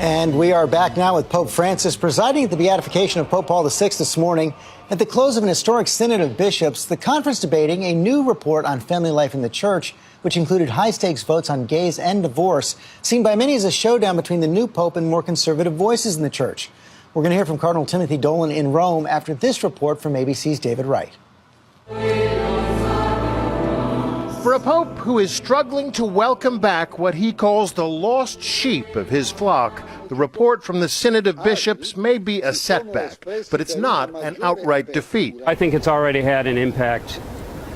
And we are back now with Pope Francis presiding at the beatification of Pope Paul VI this morning. At the close of an historic synod of bishops, the conference debating a new report on family life in the church, which included high-stakes votes on gays and divorce, seen by many as a showdown between the new pope and more conservative voices in the church. We're going to hear from Cardinal Timothy Dolan in Rome after this report from ABC's David Wright. For a pope who is struggling to welcome back what he calls the lost sheep of his flock, the report from the Synod of Bishops may be a setback, but it's not an outright defeat. I think it's already had an impact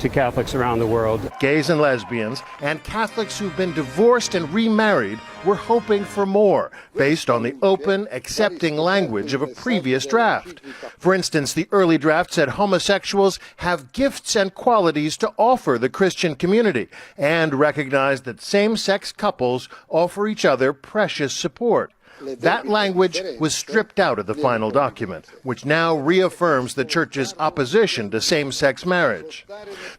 to Catholics around the world. Gays and lesbians and Catholics who've been divorced and remarried were hoping for more, based on the open, accepting language of a previous draft. For instance, the early draft said homosexuals have gifts and qualities to offer the Christian community, and recognized that same-sex couples offer each other precious support. That language was stripped out of the final document, which now reaffirms the Church's opposition to same-sex marriage.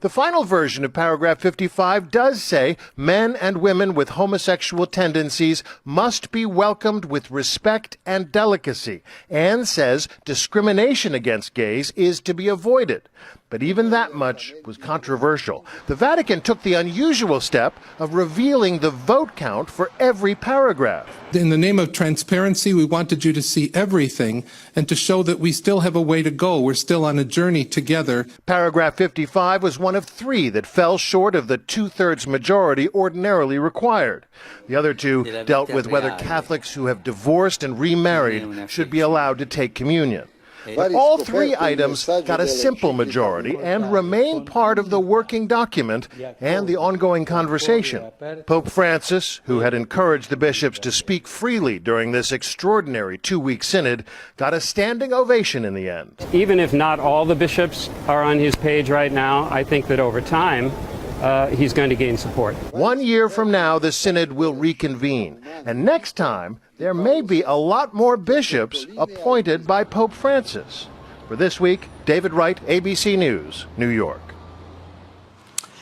The final version of paragraph 55 does say men and women with homosexual tendencies must be welcomed with respect and delicacy, and says discrimination against gays is to be avoided. But even that much was controversial. The Vatican took the unusual step of revealing the vote count for every paragraph. In the name of transparency, we wanted you to see everything and to show that we still have a way to go. We're still on a journey together. Paragraph 55 was one of three that fell short of the two-thirds majority ordinarily required. The other two dealt with whether Catholics who have divorced and remarried should be allowed to take communion. But all three items got a simple majority and remain part of the working document and the ongoing conversation. Pope Francis, who had encouraged the bishops to speak freely during this extraordinary two-week synod, got a standing ovation in the end. Even if not all the bishops are on his page right now, I think that over time, he's going to gain support. 1 year from now, the synod will reconvene. And next time, there may be a lot more bishops appointed by Pope Francis. For This Week, David Wright, ABC News, New York.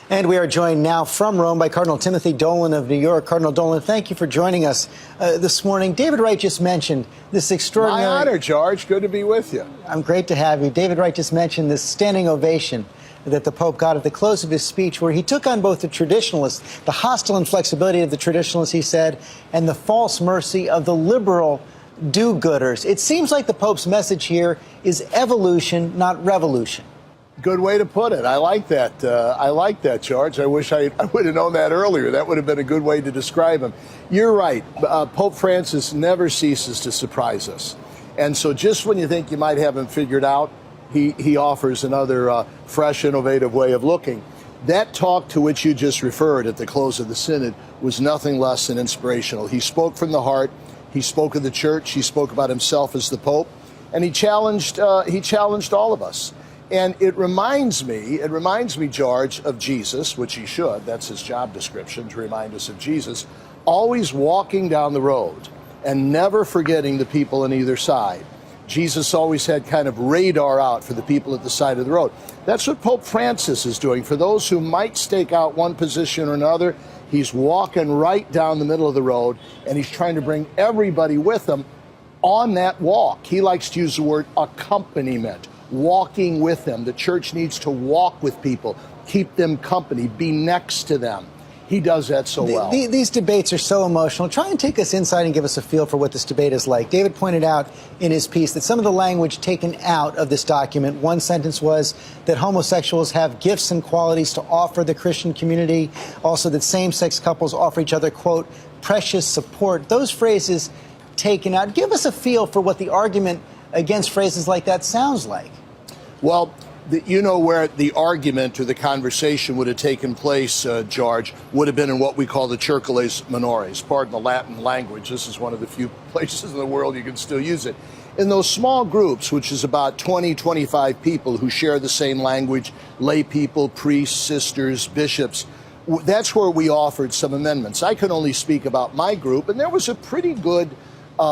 And we are joined now from Rome by Cardinal Timothy Dolan of New York. Cardinal Dolan, thank you for joining us this morning. David Wright just mentioned this extraordinary... My honor, George. Good to be with you. I'm great to have you. David Wright just mentioned this standing ovation that the Pope got at the close of his speech, where he took on both the traditionalists, the hostile inflexibility of the traditionalists, he said, and the false mercy of the liberal do-gooders. It seems like the Pope's message here is evolution, not revolution. Good way to put it. I like that. George. I wish I would have known that earlier. That would have been a good way to describe him. You're right. Pope Francis never ceases to surprise us. And so just when you think you might have him figured out, he offers another fresh, innovative way of looking. That talk to which you just referred at the close of the synod was nothing less than inspirational. He spoke from the heart. He spoke of the church. He spoke about himself as the Pope, and he challenged all of us. And it reminds me, George, of Jesus, which he should. That's his job description, to remind us of Jesus, always walking down the road and never forgetting the people on either side. Jesus always had kind of radar out for the people at the side of the road. That's what Pope Francis is doing. For those who might stake out one position or another, he's walking right down the middle of the road, and he's trying to bring everybody with him on that walk. He likes to use the word accompaniment, walking with them. The church needs to walk with people, keep them company, be next to them. He does that so well. These debates are so emotional. Try and take us inside and give us a feel for what this debate is like. David pointed out in his piece that some of the language taken out of this document, one sentence was that homosexuals have gifts and qualities to offer the Christian community. Also that same-sex couples offer each other, quote, precious support. Those phrases taken out. Give us a feel for what the argument against phrases like that sounds like. Well, you know where the argument or the conversation would have taken place, George, would have been in what we call the circules minores. Pardon the Latin language. This is one of the few places in the world you can still use it. In those small groups, which is about 20, 25 people who share the same language, lay people, priests, sisters, bishops, that's where we offered some amendments. I can only speak about my group, and there was a pretty good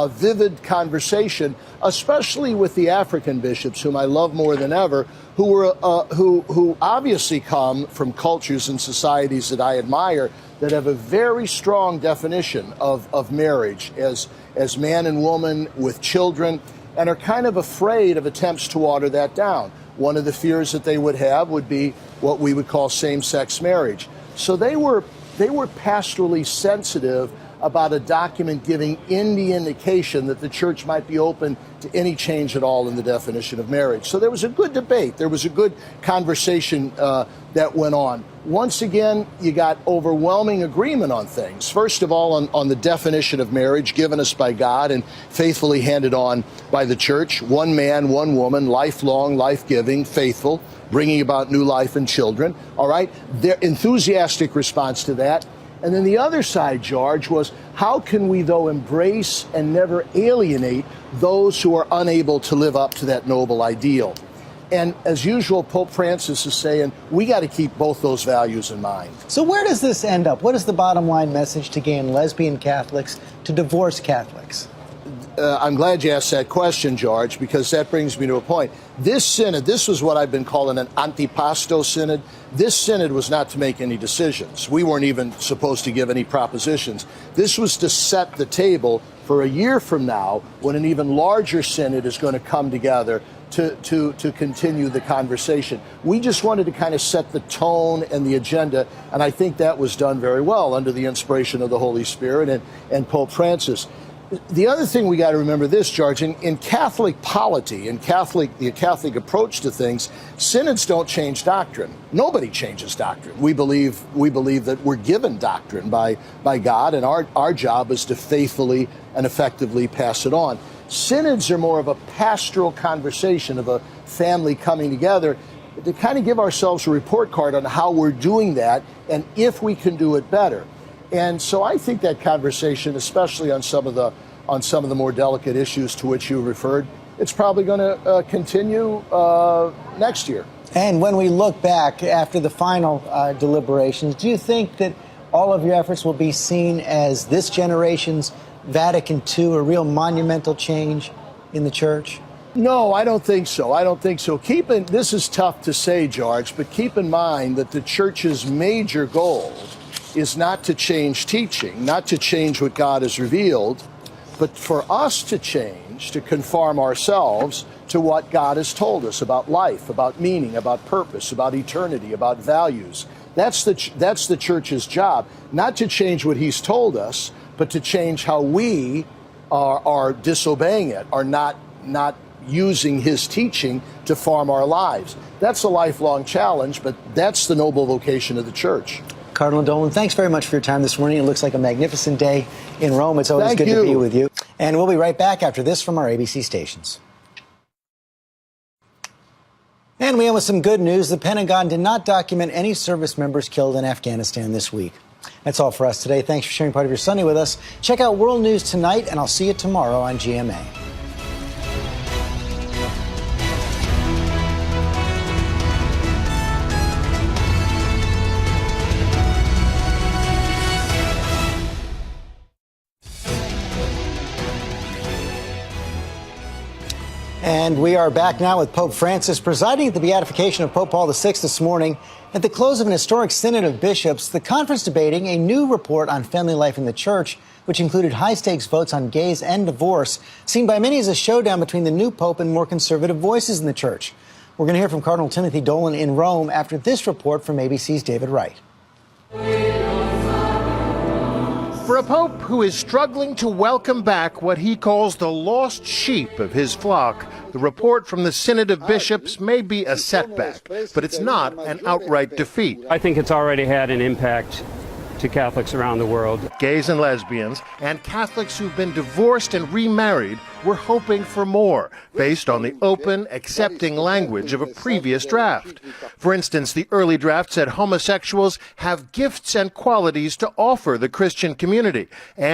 vivid conversation, especially with the African bishops, whom I love more than ever, who obviously come from cultures and societies that I admire, that have a very strong definition of marriage as man and woman with children, and are kind of afraid of attempts to water that down. One of the fears that they would have would be what we would call same-sex marriage. So they were pastorally sensitive about a document giving any indication that the church might be open to any change at all in the definition of marriage. So there was a good debate. There was a good conversation that went on. Once again, you got overwhelming agreement on things. First of all, on the definition of marriage given us by God and faithfully handed on by the church. One man, one woman, lifelong, life-giving, faithful, bringing about new life and children. All right? Their enthusiastic response to that. And then the other side, George, was how can we, though, embrace and never alienate those who are unable to live up to that noble ideal? And as usual, Pope Francis is saying we got to keep both those values in mind. So where does this end up? What is the bottom line message to gay and lesbian Catholics, to divorced Catholics? I'm glad you asked that question, George, because that brings me to a point. This synod, this was what I've been calling an antipasto synod. This synod was not to make any decisions. We weren't even supposed to give any propositions. This was to set the table for a year from now, when an even larger synod is going to come together to continue the conversation. We just wanted to kind of set the tone and the agenda, and I think that was done very well under the inspiration of the Holy Spirit and Pope Francis. The other thing we got to remember this, George, in Catholic polity, in the Catholic approach to things, synods don't change doctrine. Nobody changes doctrine. We believe that we're given doctrine by God, and our job is to faithfully and effectively pass it on. Synods are more of a pastoral conversation of a family coming together to kind of give ourselves a report card on how we're doing that and if we can do it better. And so I think that conversation, especially on some of the more delicate issues to which you referred, it's probably going to continue next year. And when we look back after the final deliberations, do you think that all of your efforts will be seen as this generation's Vatican II, a real monumental change in the church? No, I don't think so. I don't think so. This is tough to say, George, but keep in mind that the church's major goal is not to change teaching, not to change what God has revealed, but for us to change, to conform ourselves to what God has told us about life, about meaning, about purpose, about eternity, about values. That's the church's job, not to change what He's told us, but to change how we are disobeying it, are not using His teaching to form our lives. That's a lifelong challenge, but that's the noble vocation of the church. Cardinal Dolan, thanks very much for your time this morning. It looks like a magnificent day in Rome. It's always good to be with you. And we'll be right back after this from our ABC stations. And we end with some good news. The Pentagon did not document any service members killed in Afghanistan this week. That's all for us today. Thanks for sharing part of your Sunday with us. Check out World News tonight, and I'll see you tomorrow on GMA. And we are back now with Pope Francis presiding at the beatification of Pope Paul VI this morning. At the close of an historic synod of bishops, the conference debating a new report on family life in the church, which included high-stakes votes on gays and divorce, seen by many as a showdown between the new pope and more conservative voices in the church. We're going to hear from Cardinal Timothy Dolan in Rome after this report from ABC's David Wright. For a pope who is struggling to welcome back what he calls the lost sheep of his flock, the report from the Synod of Bishops may be a setback, but it's not an outright defeat. I think it's already had an impact to Catholics around the world. Gays and lesbians and Catholics who've been divorced and remarried were hoping for more, based on the open, accepting language of a previous draft. For instance, the early draft said homosexuals have gifts and qualities to offer the Christian community, and